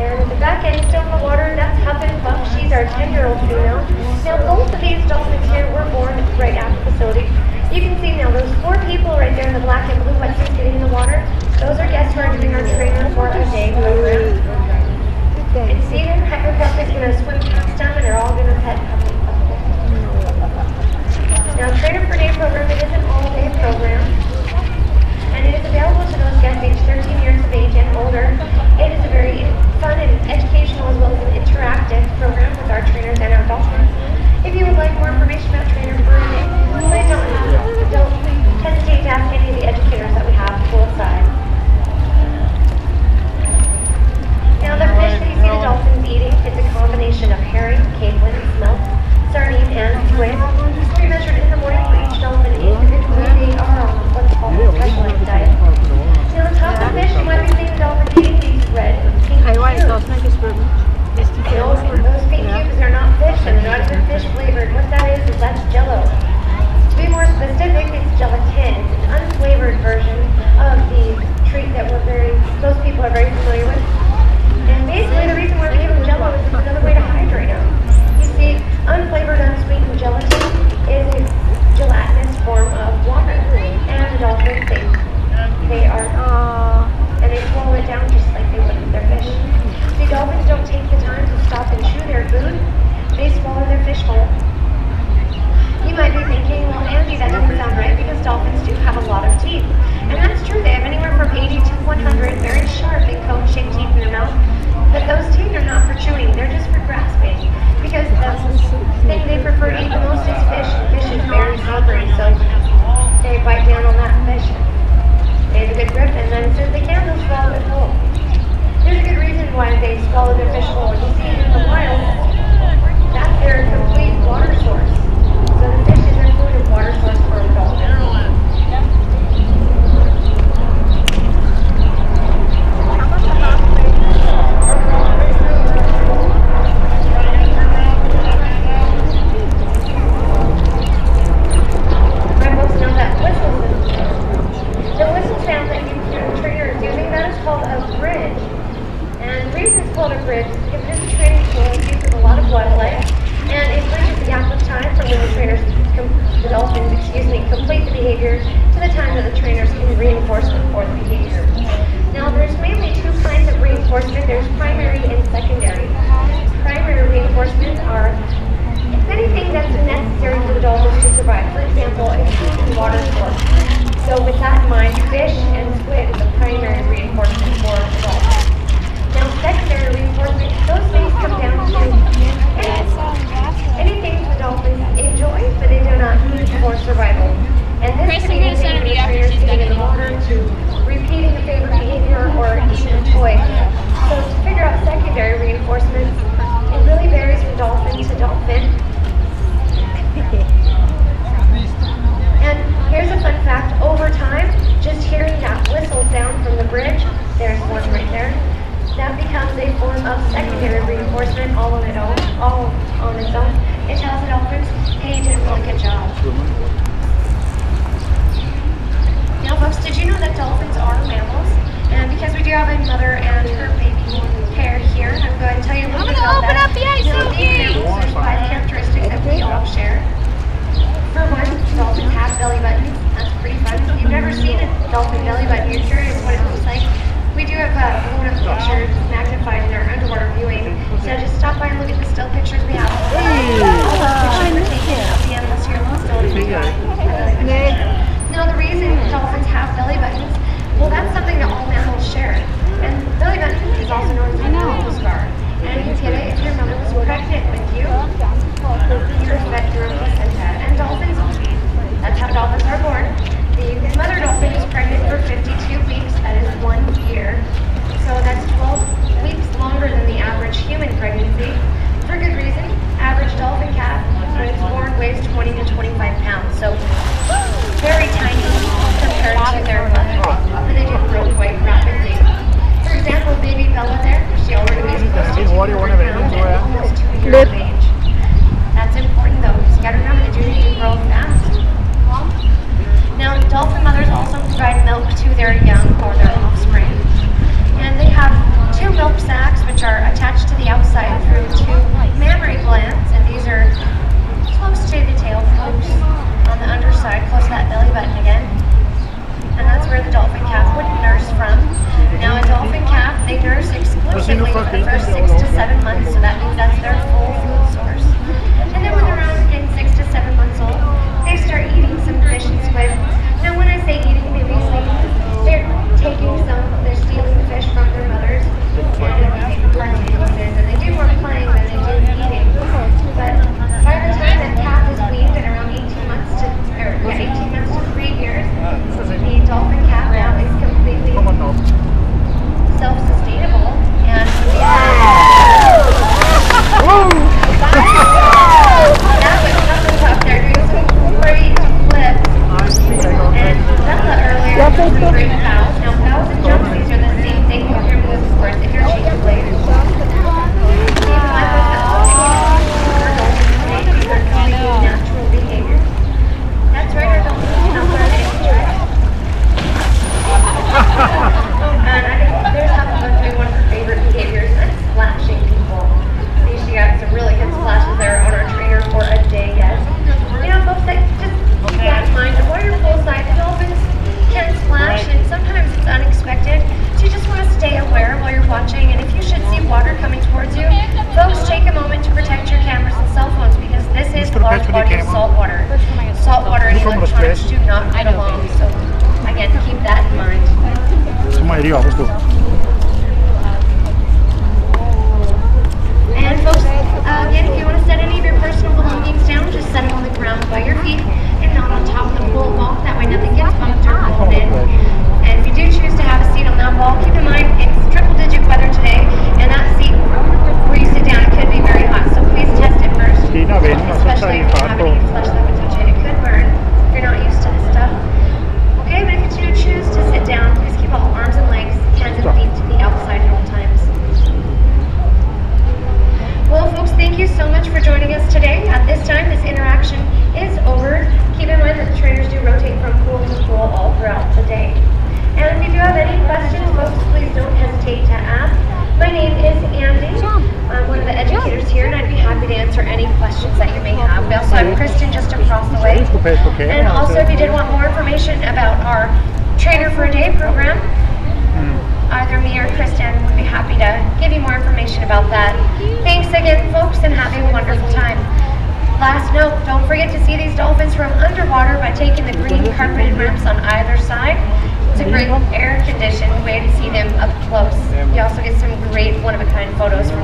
And at the back end, still in the water, that's Huff and Puff. She's our 10-year-old female. Now, both of these dolphins here were born right at the facility. You can see now those 4 people right there in the black and blue wetsuits getting in the water. Those are guests who are doing our trainer for a day program. And see there, Hyper Puff is going to swim past them, and they're all going to pet Puff and Puff. Now, Trainer for Day program, it is an all-day program. And it is available to those guests aged 13 years of age and older. It is a very fun and educational as well as an interactive program with our trainers and our dolphins. If you would like more information about Trainer for a Day, please don't hesitate to ask any of the educators that we have poolside. Now the fish that you see the dolphins eating is a combination of herring, capelin, smelt, sardine, and squid. We measured in the morning for each dolphin individually. They are on what's called a specialized diet. Now on top of the fish, you might be seeing the dolphin eating these red and pink cubes. Those pink cubes are not fish, and they're not even fish flavored. What that is that's Jello. To be more specific, it's gelatin. It's an unflavored version of the treat that most people are very familiar with. And basically, the reason why we give them Jello is it's another way to hydrate them. You see, unflavored, unsweetened gelatin is a gelatinous form of water, and the dolphins they are, and they swallow it down just like they would with their fish. See, dolphins don't take the time to stop and chew their food; they swallow their fish whole. You might be thinking, well, Angie, that doesn't sound right because dolphins do have a lot of teeth, and that's true. They have anywhere from 80 to 100 very sharp and cone-shaped teeth in their mouth. But those teeth are not for chewing; they're just for grasping. Because the thing they prefer to eat the most is fish, and fish is very slippery, so they bite down on that fish. They have a good grip, and then as soon as they can, they'll swallow it whole. There's a good reason why they swallow their fish whole. You see, in the wild, that's their complete water source. So the fish is their food and water source for a dolphin. Called a bridge because it is a training tool and used with a lot of wildlife, and it bridges the gap of time from when the dolphins complete the behavior to the time that the trainers can reinforce for the behavior. Now, there's mainly 2 kinds of reinforcement. There's primary and secondary. Primary reinforcement are anything that's necessary for the dolphins to survive. For example, a food and water source. So with that in mind, fish and squid is a primary reinforcement for the dolphins. Now, secondary reinforcement, those things come down to anything the dolphins enjoy, but they do not need for survival. And this can be anything from the trainers getting in the water to repeating a favorite behavior or eating a toy. So to figure out secondary reinforcements, it really varies from dolphin to dolphin. And here's a fun fact. Over time, just hearing that whistle sound from the bridge, there's one right there, that becomes a form of secondary reinforcement all on its own. It tells the dolphins, hey, you did a really good job. Now, folks, did you know that dolphins are mammals? And because we do have a mother and her baby pair here, I'm going to tell you a little bit about that. These mammals, there's 5 characteristics that we all share. For one, dolphins have belly buttons. That's pretty fun. If you've never seen a dolphin belly button, you're curious what it looks like. We do have blown-up pictures magnified in our underwater viewing, so just stop by and look at the still pictures we have. All those pictures were taken of the animals here in the facility. Now, the reason dolphins have belly buttons, well, that's something that all mammals share. And belly button is also known as a umbilical scar. And you get it if your mother was pregnant with you. Your vector placenta. And dolphins, that's how dolphins are born. The mother dolphin is pregnant for 52 weeks. That is 1 year. So that's 12 seedlings for the first 6 to 7 months, so that means that's their full food source. And then when they're around again 6 to 7 months old, they start eating some fish and squid. Now when I say eating, they basically, they're taking some, they're stealing the fish from their mothers, and playing with it, and they do more playing than they do eating. But by the time that calf is weaned at around 18 months to 3 years, the dolphin calf now is completely self-sustainable, and now with Puff up there doing some great flips, and Bella earlier was some great fouls. Now fouls and jumps, these are the same thing with your moves, of course, if you're changing blades. Keep in mind that all these are completely natural behaviors. That's right, our dolphins do not learn any tricks. And I think there's nothing but doing one of her favorite behaviors, and splashing people. She got some really good splashes there on our trainer for a day, yes. You know, folks, just keep that in mind. While you're poolside, the dolphins can splash, and sometimes it's unexpected. So you just want to stay aware while you're watching, and if you should see water coming towards you, folks, take a moment to protect your cameras and cell phones, because this is large body of salt water. Salt water and electronics do not get along, so again, keep that in mind. And folks, again, if you want to set any of your personal belongings down, just set them on the ground by your feet and not on top of the pool wall. That way nothing gets bumped or blown in. And if you do choose to have a seat on that wall, keep in mind it's triple-digit weather today, and that seat where you sit down, it could be very hot. So please test it first, especially if you have any flesh that would touch it. It could burn if you're not used to this stuff. Okay, but if you do choose to sit down, please keep all arms and legs, hands and feet to the outside at all times. Well, folks, thank you so much for joining us today. At this time, this interaction is over. Keep in mind that the trainers do rotate from pool to pool all throughout the day. And if you do have any questions, folks, please don't hesitate to ask. My name is Andy. I'm one of the educators here, and I'd be happy to answer any questions that you may have. We also have Kristen just across the way. And also, if you did want more information about our Trainer for a Day program, either me or Kristen would be happy to give you more information about that. Thanks again, folks, and have a wonderful time. Last note, don't forget to see these dolphins from underwater by taking the green carpeted ramps on either side. It's a great air-conditioned way to see them up close. You also get some great one-of-a-kind photos from